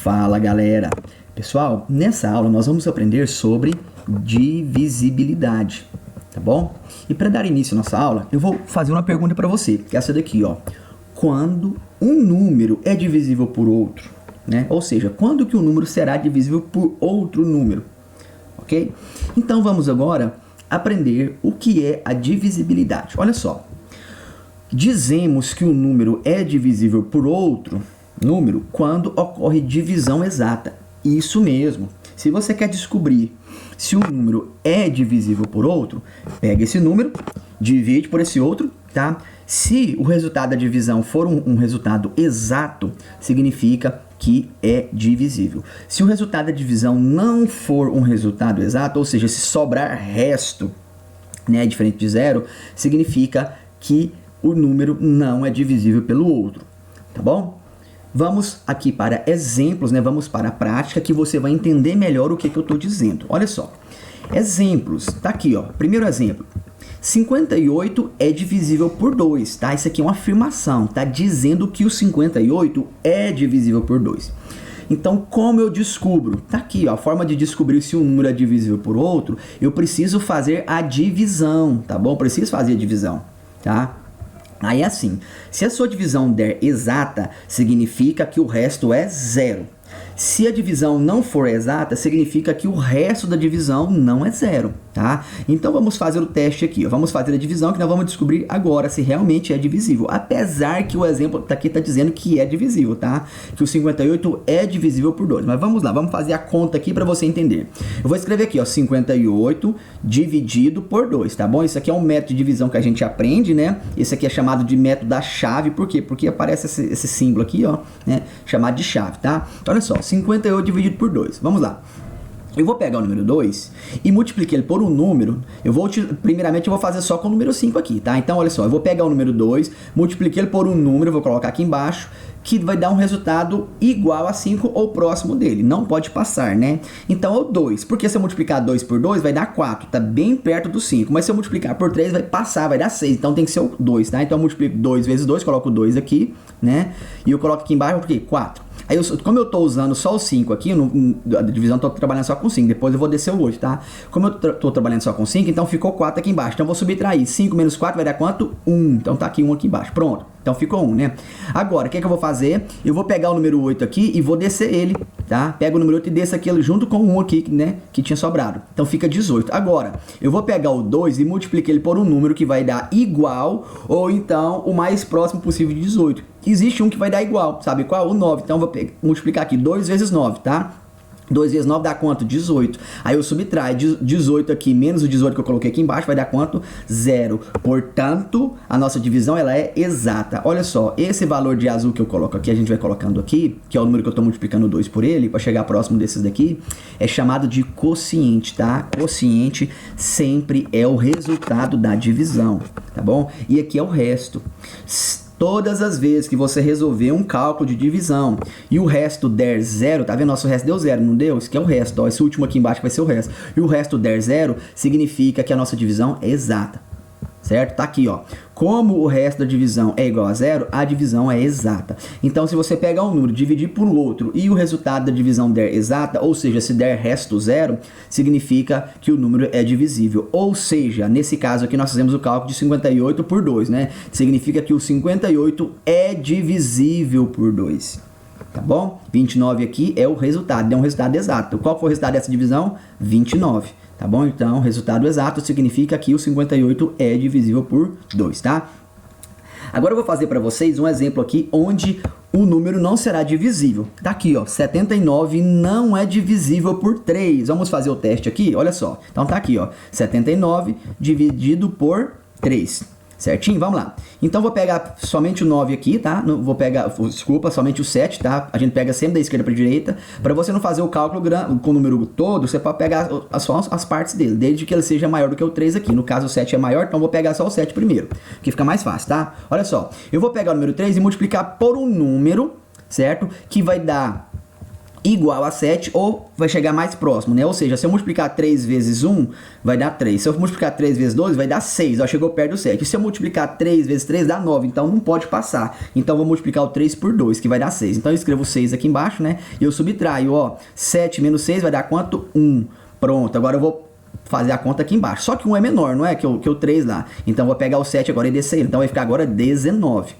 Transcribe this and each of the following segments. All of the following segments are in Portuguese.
Fala galera! Pessoal, nessa aula nós vamos aprender sobre divisibilidade, tá bom? E para dar início à nossa aula, eu vou fazer uma pergunta para você, que é essa daqui, ó. Quando um número é divisível por outro, né? Ou seja, quando que um número será divisível por outro número, ok? Então vamos agora aprender o que é a divisibilidade. Olha só, dizemos que um número é divisível por outro número quando ocorre divisão exata. Isso mesmo. Se você quer descobrir se um número é divisível por outro, pega esse número, divide por esse outro, tá? Se o resultado da divisão for um resultado exato, significa que é divisível. Se o resultado da divisão não for um resultado exato, ou seja, se sobrar resto, né, diferente de zero, significa que o número não é divisível pelo outro, tá bom? Vamos aqui para exemplos, né? Vamos para a prática que você vai entender melhor o que eu estou dizendo. Olha só, exemplos, tá aqui, ó. Primeiro exemplo, 58 é divisível por 2, tá? Isso aqui é uma afirmação, tá dizendo que o 58 é divisível por 2. Então, como eu descubro? Tá aqui, ó, a forma de descobrir se um número é divisível por outro, eu preciso fazer a divisão, tá bom? Preciso fazer a divisão, tá? Aí assim, se a sua divisão der exata, significa que o resto é zero. Se a divisão não for exata, significa que o resto da divisão não é zero, tá? Então vamos fazer o teste aqui, ó. Vamos fazer a divisão que nós vamos descobrir agora se realmente é divisível. Apesar que o exemplo aqui está dizendo que é divisível, tá? Que o 58 é divisível por 2. Mas vamos lá, vamos fazer a conta aqui para você entender. Eu vou escrever aqui, ó, 58 dividido por 2, tá bom? Isso aqui é um método de divisão que a gente aprende, né? Esse aqui é chamado de método da chave. Por quê? Porque aparece esse símbolo aqui, ó, né? Chamado de chave, tá? Então, olha só, 58 dividido por 2. Vamos lá. Eu vou pegar o número 2 e multiplicar ele por um número. Primeiramente, eu vou fazer só com o número 5 aqui, tá? Então, olha só, eu vou pegar o número 2, multiplicar ele por um número, vou colocar aqui embaixo, que vai dar um resultado igual a 5 ou próximo dele. Não pode passar, né? Então, é o 2. Porque se eu multiplicar 2 por 2, vai dar 4. Tá bem perto do 5. Mas se eu multiplicar por 3, vai passar, vai dar 6. Então, tem que ser o 2, tá? Então, eu multiplico 2 vezes 2, coloco o 2 aqui, né? E eu coloco aqui embaixo, por quê? 4. Aí, como eu estou usando só o 5 aqui, a divisão estou trabalhando só com 5, depois eu vou descer o 8, tá? Como eu estou trabalhando só com 5, então ficou 4 aqui embaixo. Então, eu vou subtrair 5 menos 4 vai dar quanto? 1. Então, tá aqui 1 aqui embaixo. Pronto. Então, ficou 1, né? Agora, o que eu vou fazer? Eu vou pegar o número 8 aqui e vou descer ele, tá? Pega o número 8 e desço aqui junto com o 1 aqui, né? Que tinha sobrado. Então, fica 18. Agora, eu vou pegar o 2 e multiplicar ele por um número que vai dar igual ou então o mais próximo possível de 18. Existe um que vai dar igual, sabe qual? O 9. Então, eu vou multiplicar aqui 2 vezes 9, tá? 2 vezes 9 dá quanto? 18. Aí eu subtraio 18 aqui, menos o 18 que eu coloquei aqui embaixo, vai dar quanto? 0. Portanto, a nossa divisão ela é exata. Olha só, esse valor de azul que eu coloco aqui, a gente vai colocando aqui, que é o número que eu estou multiplicando 2 por ele, para chegar próximo desses daqui, é chamado de quociente, tá? Quociente sempre é o resultado da divisão, tá bom? E aqui é o resto. Todas as vezes que você resolver um cálculo de divisão e o resto der zero, tá vendo? Nosso resto deu zero, não deu? Isso aqui é o resto, ó. Esse último aqui embaixo vai ser o resto. E o resto der zero, significa que a nossa divisão é exata, certo? Tá aqui, ó. Como o resto da divisão é igual a zero, a divisão é exata. Então, se você pegar um número, dividir por outro e o resultado da divisão der exata, ou seja, se der resto zero, significa que o número é divisível. Ou seja, nesse caso aqui nós fizemos o cálculo de 58 por 2, né? Significa que o 58 é divisível por 2. Tá bom? 29 aqui é o resultado, é um resultado exato. Qual foi o resultado dessa divisão? 29. Tá bom? Então, resultado exato significa que o 58 é divisível por 2, tá? Agora eu vou fazer para vocês um exemplo aqui onde o número não será divisível. Tá aqui, ó, 79 não é divisível por 3. Vamos fazer o teste aqui? Olha só. Então tá aqui, ó, 79 dividido por 3. Certinho? Vamos lá. Então, vou pegar somente o 9 aqui, tá? Não vou pegar, desculpa, somente o 7, tá? A gente pega sempre da esquerda para a direita. Para você não fazer o cálculo com o número todo, você pode pegar só as partes dele, desde que ele seja maior do que o 3 aqui. No caso, o 7 é maior, então vou pegar só o 7 primeiro, que fica mais fácil, tá? Olha só, eu vou pegar o número 3 e multiplicar por um número, certo? Que vai dar igual a 7 ou vai chegar mais próximo, né? Ou seja, se eu multiplicar 3 vezes 1, vai dar 3. Se eu multiplicar 3 vezes 2, vai dar 6. Ó, chegou perto do 7. E se eu multiplicar 3 vezes 3, dá 9. Então, não pode passar. Então, eu vou multiplicar o 3 por 2, que vai dar 6. Então, eu escrevo 6 aqui embaixo, né? E eu subtraio, ó. 7 menos 6 vai dar quanto? 1. Pronto. Agora, eu vou fazer a conta aqui embaixo. Só que 1 é menor, não é? Que o 3 lá. Então, eu vou pegar o 7 agora e descer ele. Então, vai ficar agora 19.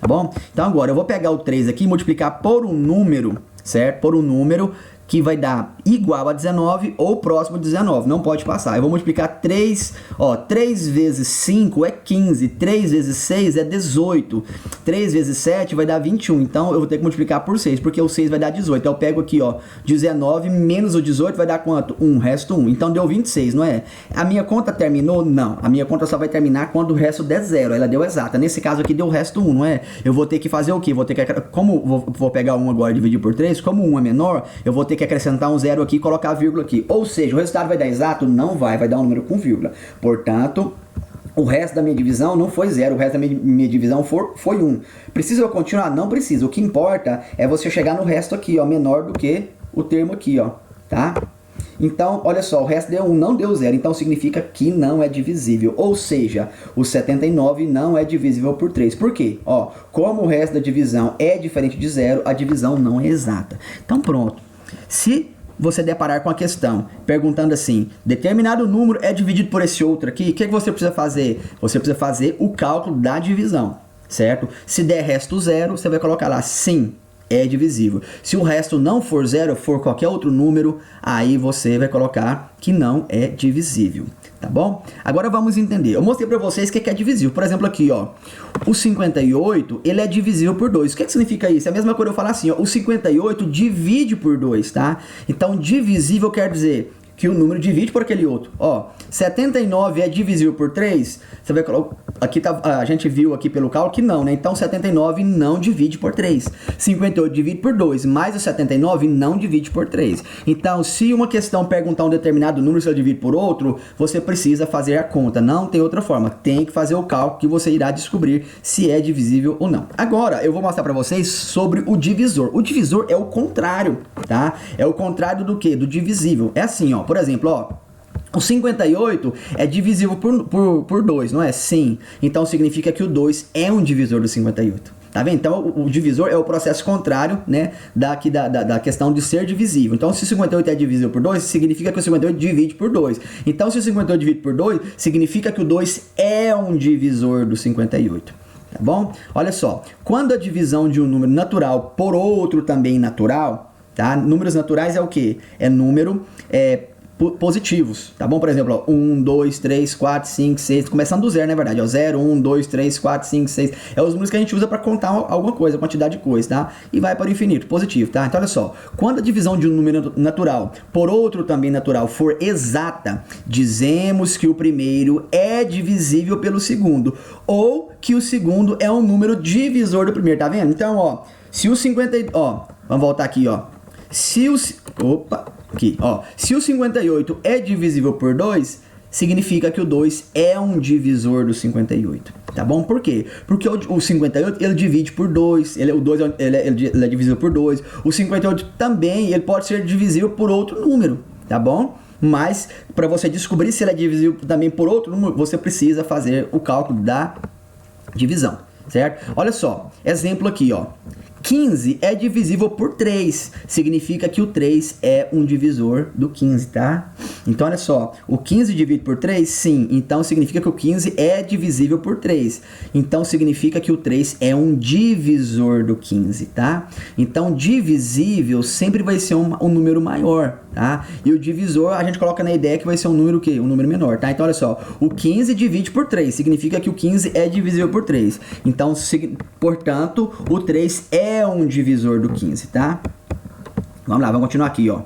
Tá bom? Então, agora, eu vou pegar o 3 aqui e multiplicar por um número, certo? Por um número que vai dar igual a 19 ou próximo de 19, não pode passar. Eu vou multiplicar 3, ó, 3 vezes 5 é 15, 3 vezes 6 é 18, 3 vezes 7 vai dar 21, então eu vou ter que multiplicar por 6, porque o 6 vai dar 18, então eu pego aqui, ó, 19 menos o 18 vai dar quanto? 1, resto 1, então deu 26, não é? A minha conta terminou? Não, a minha conta só vai terminar quando o resto der 0, ela deu exata, nesse caso aqui deu o resto 1, não é? Eu vou ter que fazer o quê? Vou ter que, como vou pegar 1 agora e dividir por 3, como 1 é menor, eu vou ter que acrescentar um 0 aqui e colocar a vírgula aqui. Ou seja, o resultado vai dar exato? Não vai dar um número com vírgula. Portanto, o resto da minha divisão não foi 0, o resto da minha divisão foi 1. Precisa eu continuar? Não precisa. O que importa é você chegar no resto aqui, ó, menor do que o termo aqui, ó, tá? Então, olha só, o resto deu 1, não deu 0, então significa que não é divisível. Ou seja, o 79 não é divisível por 3. Por quê? Ó, como o resto da divisão é diferente de 0, a divisão não é exata. Então, pronto. Se você deparar com a questão perguntando assim, determinado número é dividido por esse outro aqui, o que você precisa fazer? Você precisa fazer o cálculo da divisão, certo? Se der resto 0, você vai colocar lá sim, é divisível. Se o resto não for 0, for qualquer outro número, aí você vai colocar que não é divisível, tá bom? Agora vamos entender. Eu mostrei para vocês o que é divisível. Por exemplo, aqui, ó, o 58, ele é divisível por 2. O que significa isso? É a mesma coisa eu falar assim, ó, o 58 divide por 2, tá? Então, divisível quer dizer que o número divide por aquele outro. Ó, 79 é divisível por 3? Você vai colocar... Aqui tá, a gente viu aqui pelo cálculo que não, né? Então, 79 não divide por 3. 58 divide por 2, mas o 79 não divide por 3. Então, se uma questão perguntar um determinado número, se ele divide por outro, você precisa fazer a conta. Não tem outra forma. Tem que fazer o cálculo que você irá descobrir se é divisível ou não. Agora, eu vou mostrar para vocês sobre o divisor. O divisor é o contrário, tá? É o contrário do quê? Do divisível. É assim, ó. Por exemplo, ó. O 58 é divisível por 2, não é? Sim. Então significa que o 2 é um divisor do 58. Tá vendo? Então o divisor é o processo contrário, né? Da questão de ser divisível. Então se o 58 é divisível por 2, significa que o 58 divide por 2. Então se o 58 divide por 2, significa que o 2 é um divisor do 58. Tá bom? Olha só. Quando a divisão de um número natural por outro também natural, tá? Números naturais é o quê? É número... positivos, tá bom? Por exemplo, ó, 1, 2, 3, 4, 5, 6, começando do zero, na verdade, ó, 0, 1, 2, 3, 4, 5, 6, é os números que a gente usa para contar alguma coisa, quantidade de coisa, tá? E vai para o infinito, positivo, tá? Então, olha só, quando a divisão de um número natural por outro também natural for exata, dizemos que o primeiro é divisível pelo segundo, ou que o segundo é um número divisor do primeiro, tá vendo? Então, ó, se o 50, ó, vamos voltar aqui, ó, se o, aqui, ó, se o 58 é divisível por 2, significa que o 2 é um divisor do 58, tá bom? Por quê? Porque o 58, ele divide por 2, o 2 ele é divisível por 2, o 58 também, ele pode ser divisível por outro número, tá bom? Mas, para você descobrir se ele é divisível também por outro número, você precisa fazer o cálculo da divisão, certo? Olha só, exemplo aqui, ó. 15 é divisível por 3, significa que o 3 é um divisor do 15, tá? Então, olha só, o 15 divide por 3? Sim, então significa que o 15 é divisível por 3. Então, significa que o 3 é um divisor do 15, tá? Então, divisível sempre vai ser um número maior, tá? E o divisor, a gente coloca na ideia que vai ser um número o quê? Um número menor, tá? Então, olha só, o 15 divide por 3, significa que o 15 é divisível por 3. Então, portanto, o 3 é um divisor do 15, tá? Vamos lá, vamos continuar aqui, ó.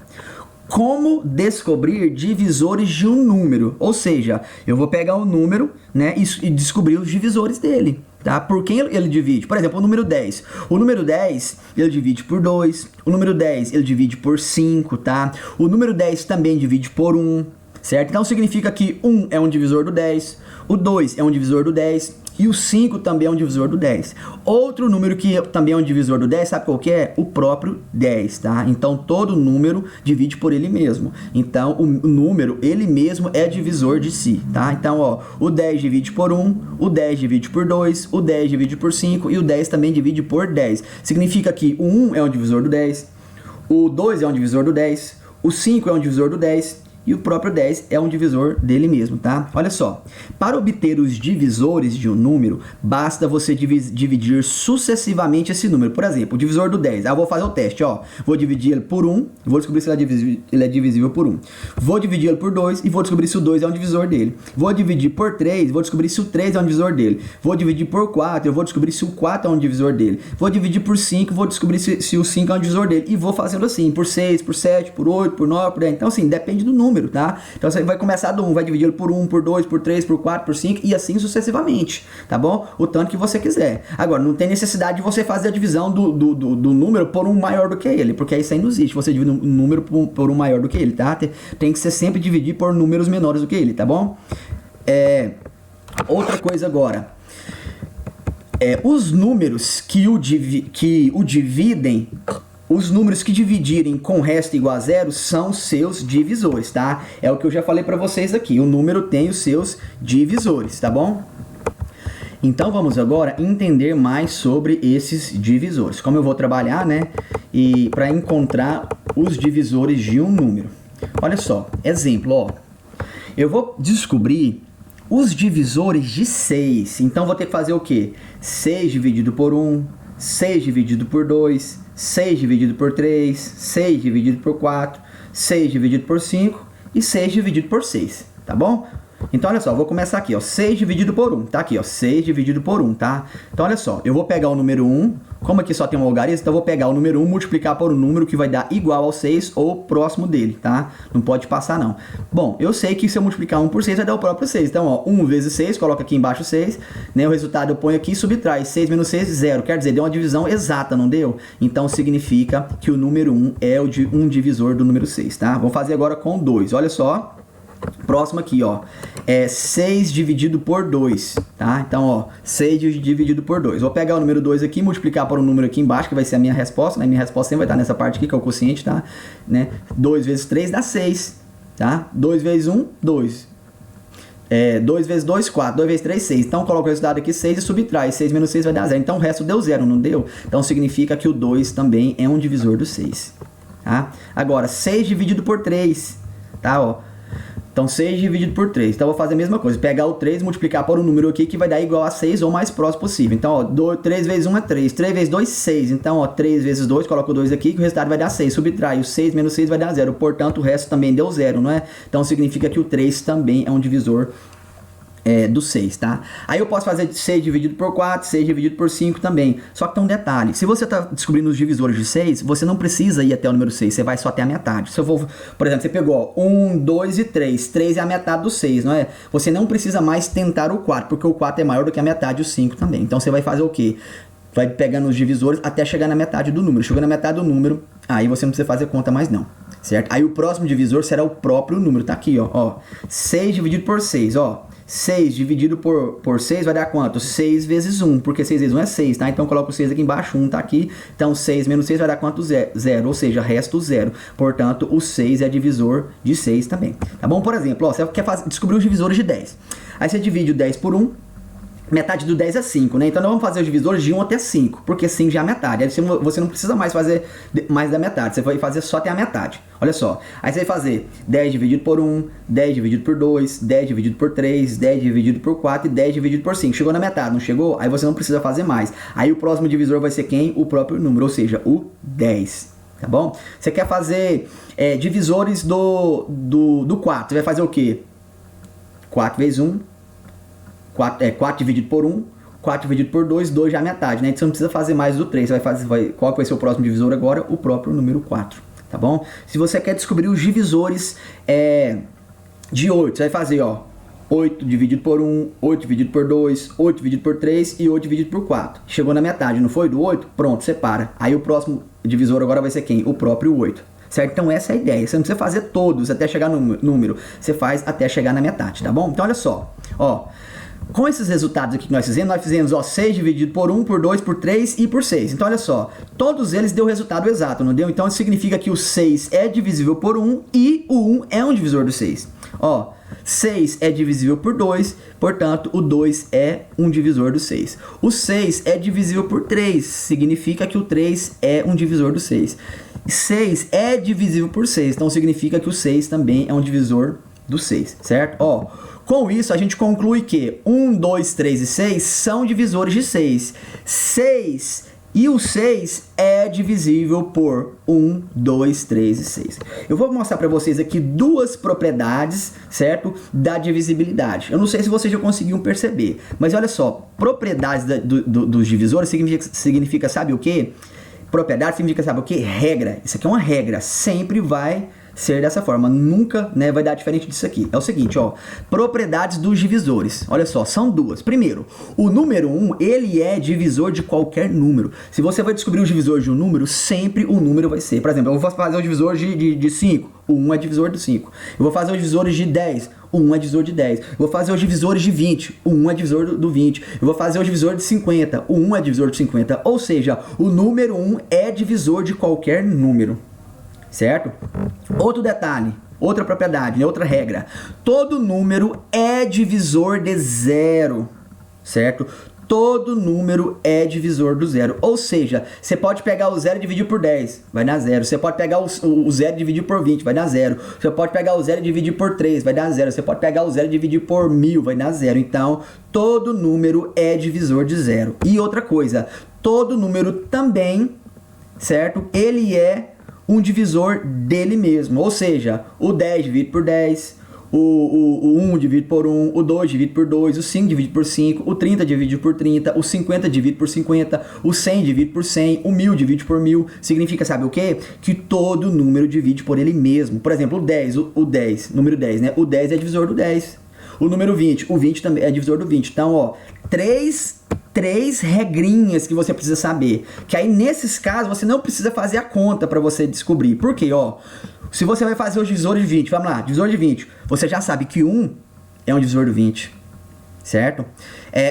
Como descobrir divisores de um número? Ou seja, eu vou pegar um número, né, e descobrir os divisores dele, tá? Por quem ele divide? Por exemplo, o número 10. O número 10, ele divide por 2. O número 10, ele divide por 5, tá? O número 10 também divide por 1, certo? Então significa que 1 é um divisor do 10, o 2 é um divisor do 10, E o 5 também é um divisor do 10. Outro número que também é um divisor do 10, sabe qual que é? O próprio 10, tá? Então, todo número divide por ele mesmo. Então, o número, ele mesmo é divisor de si, tá? Então, ó, o 10 divide por 1, o 10 divide por 2, o 10 divide por 5 e o 10 também divide por 10. Significa que o 1 é um divisor do 10, o 2 é um divisor do 10, o 5 é um divisor do 10, e o próprio 10 é um divisor dele mesmo, tá? Olha só, para obter os divisores de um número, basta você dividir sucessivamente esse número. Por exemplo, o divisor do 10, eu vou fazer o teste, ó. Vou dividir ele por 1, vou descobrir se ele é divisível por 1. Vou dividir ele por 2 e vou descobrir se o 2 é um divisor dele. Vou dividir por 3, vou descobrir se o 3 é um divisor dele. Vou dividir por 4, eu vou descobrir se o 4 é um divisor dele. Vou dividir por 5, vou descobrir se o 5 é um divisor dele. E vou fazendo assim, por 6, por 7, por 8, por 9, por 10. Então, assim, depende do número. Tá? Então você vai começar do 1, vai dividir por 1, por 2, por 3, por 4, por 5 e assim sucessivamente, tá bom? O tanto que você quiser. Agora, não tem necessidade de você fazer a divisão do número por um maior do que ele, porque isso aí não existe, você divide um número por um maior do que ele, tá? Tem que ser sempre dividir por números menores do que ele, tá bom? Outra coisa agora. Os números que o dividem, os números que dividirem com o resto igual a zero são seus divisores, tá? É o que eu já falei para vocês aqui. O número tem os seus divisores, tá bom? Então vamos agora entender mais sobre esses divisores. Como eu vou trabalhar, né? E para encontrar os divisores de um número. Olha só, exemplo, ó. Eu vou descobrir os divisores de 6. Então vou ter que fazer o quê? 6 dividido por 1, 6 dividido por 2, 6 dividido por 3, 6 dividido por 4, 6 dividido por 5 e 6 dividido por 6, tá bom? Então, olha só, vou começar aqui, ó, 6 dividido por 1, tá aqui, ó, 6 dividido por 1, tá? Então, olha só, eu vou pegar o número 1, como aqui só tem um logaritmo, então eu vou pegar o número 1, multiplicar por um número que vai dar igual ao 6 ou próximo dele, tá? Não pode passar, não. Bom, eu sei que se eu multiplicar 1 por 6, vai dar o próprio 6. Então, ó, 1 vezes 6, coloca aqui embaixo 6, né? O resultado eu ponho aqui e subtrai. 6 menos 6, 0. Quer dizer, deu uma divisão exata, não deu? Então, significa que o número 1 é um divisor do número 6, tá? Vamos fazer agora com 2. Olha só. Próximo aqui, ó, 6 dividido por 2, tá? Então, ó, 6 dividido por 2. Vou pegar o número 2 aqui, multiplicar por um número aqui embaixo, que vai ser a minha resposta, né? Minha resposta sempre vai estar nessa parte aqui, que é o quociente, tá? Né? 2 vezes 3 dá 6, tá? 2 vezes 1, 2. 2 vezes 2, 4. 2 vezes 3, 6. Então, coloca o resultado aqui, 6 e subtrai. 6 menos 6 vai dar 0. Então, o resto deu 0, não deu? Então, significa que o 2 também é um divisor do 6, tá? Agora, 6 dividido por 3, tá? Ó. Então, 6 dividido por 3. Então, eu vou fazer a mesma coisa. Pegar o 3 e multiplicar por um número aqui que vai dar igual a 6 ou mais próximo possível. Então, ó, 3 vezes 1 é 3. 3 vezes 2, 6. Então, ó, 3 vezes 2, coloca o 2 aqui que o resultado vai dar 6. Subtrai. O 6 menos 6 vai dar 0. Portanto, o resto também deu 0, não é? Então, significa que o 3 também é um divisor do 6, tá? Aí eu posso fazer 6 dividido por 4, 6 dividido por 5 também. Só que tem um detalhe. Se você está descobrindo os divisores de 6, você não precisa ir até o número 6. Você vai só até a metade. Se eu vou, por exemplo, você pegou 1, 2 e 3. 3 é a metade do 6, não é? Você não precisa mais tentar o 4, porque o 4 é maior do que a metade e o 5 também. Então você vai fazer o quê? Vai pegando os divisores até chegar na metade do número. Chegou na metade do número, aí você não precisa fazer conta mais não, certo? Aí o próximo divisor será o próprio número. Tá aqui, ó. 6 dividido por 6, ó. 6 dividido por 6 vai dar quanto? 6 vezes 1, porque 6 vezes 1 é 6, tá? Então coloca o 6 aqui embaixo, 1 tá aqui. Então 6 menos 6 vai dar quanto? 0, ou seja, resto 0. Portanto, o 6 é divisor de 6 também, tá bom? Por exemplo, ó, você quer descobrir os divisores de 10. Aí você divide o 10 por 1. Metade do 10 é 5, né? Então nós vamos fazer os divisores de 1 até 5, porque 5 já é a metade. Aí você não precisa mais fazer mais da metade, você vai fazer só até a metade. Olha só, aí você vai fazer 10 dividido por 1, 10 dividido por 2, 10 dividido por 3, 10 dividido por 4 e 10 dividido por 5. Chegou na metade, não chegou? Aí você não precisa fazer mais. Aí o próximo divisor vai ser quem? O próprio número, ou seja, o 10. Tá bom? Você quer fazer divisores do 4, você vai fazer o quê? 4 vezes 1. 4 dividido por 1, 4 dividido por 2, 2 já é a metade, né? Então você não precisa fazer mais do 3, qual que vai ser o próximo divisor agora? O próprio número 4, tá bom? Se você quer descobrir os divisores de 8, você vai fazer, ó, 8 dividido por 1, 8 dividido por 2, 8 dividido por 3 e 8 dividido por 4. Chegou na metade, não foi? Do 8? Pronto, separa. Aí o próximo divisor agora vai ser quem? O próprio 8. Certo? Então essa é a ideia. Você não precisa fazer todos até chegar no número. Você faz até chegar na metade, tá bom? Então olha só, ó. com esses resultados aqui que nós fizemos, ó, 6 dividido por 1, por 2, por 3 e por 6. Então, olha só, todos eles deu o resultado exato, não deu? Então, isso significa que o 6 é divisível por 1 e o 1 é um divisor do 6. Ó, 6 é divisível por 2, portanto, o 2 é um divisor do 6. O 6 é divisível por 3, significa que o 3 é um divisor do 6. 6 é divisível por 6, então significa que o 6 também é um divisor do 6, certo? Ó, com isso, a gente conclui que 1, 2, 3 e 6 são divisores de 6. 6 e o 6 é divisível por 1, 2, 3 e 6. Eu vou mostrar para vocês aqui duas propriedades, certo? Da divisibilidade. Eu não sei se vocês já conseguiram perceber, mas olha só, propriedades dos divisores significa, sabe o quê? Propriedade significa, sabe o quê? Regra. Isso aqui é uma regra, sempre vai ser dessa forma, nunca, né, vai dar diferente disso aqui. É o seguinte, ó, propriedades dos divisores. Olha só, são duas. Primeiro, o número 1, ele é divisor de qualquer número. Se você vai descobrir o divisor de um número, sempre o número vai ser. Por exemplo, eu vou fazer o divisor de 5, o 1 é divisor do 5. Eu vou fazer os divisores de 10, o 1 é divisor de 10. Eu vou fazer os divisores de 20, o 1 é divisor do 20. Eu vou fazer o divisor de 50, o 1 é divisor de 50. Ou seja, o número 1 é divisor de qualquer número. Certo? Outro detalhe, outra propriedade, né? Outra regra. Todo número é divisor de zero, certo? Todo número é divisor do zero. Ou seja, você pode pegar o 0 e dividir por 10, vai dar 0. Você pode pegar o 0 e dividir por 20, vai dar 0. Você pode pegar o 0 e dividir por 3, vai dar 0. Você pode pegar o 0 e dividir por 1000, vai dar 0. Então, todo número é divisor de zero. E outra coisa, todo número também, certo? Ele é um divisor dele mesmo, ou seja, o 10 divide por 10, o 1 divide por 1, o 2 divide por 2, o 5 divide por 5, o 30 divide por 30, o 50 divide por 50, o 100 divide por 100, o 1000 divide por 1000, significa, sabe o quê? Que todo número divide por ele mesmo. Por exemplo, o 10, número 10, né? O 10 é divisor do 10. O número 20, o 20 também é divisor do 20. Então, ó, três regrinhas que você precisa saber. Que aí, nesses casos, você não precisa fazer a conta para você descobrir. Por quê? Ó, se você vai fazer os divisores de 20, vamos lá, divisor de 20, você já sabe que 1 é um divisor do 20. Certo?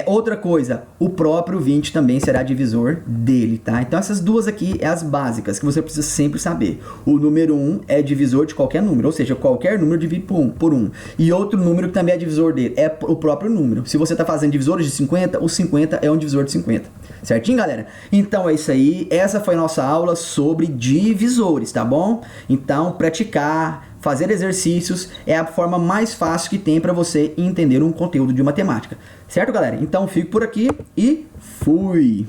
Outra coisa, o próprio 20 também será divisor dele, tá? Então essas duas aqui é as básicas que você precisa sempre saber. O número 1 é divisor de qualquer número, ou seja, qualquer número divide por 1. E outro número que também é divisor dele é o próprio número. Se você está fazendo divisores de 50, o 50 é um divisor de 50. Certinho, galera? Então é isso aí. Essa foi a nossa aula sobre divisores, tá bom? Então, praticar, fazer exercícios é a forma mais fácil que tem para você entender um conteúdo de matemática. Certo, galera? Então, fico por aqui e fui!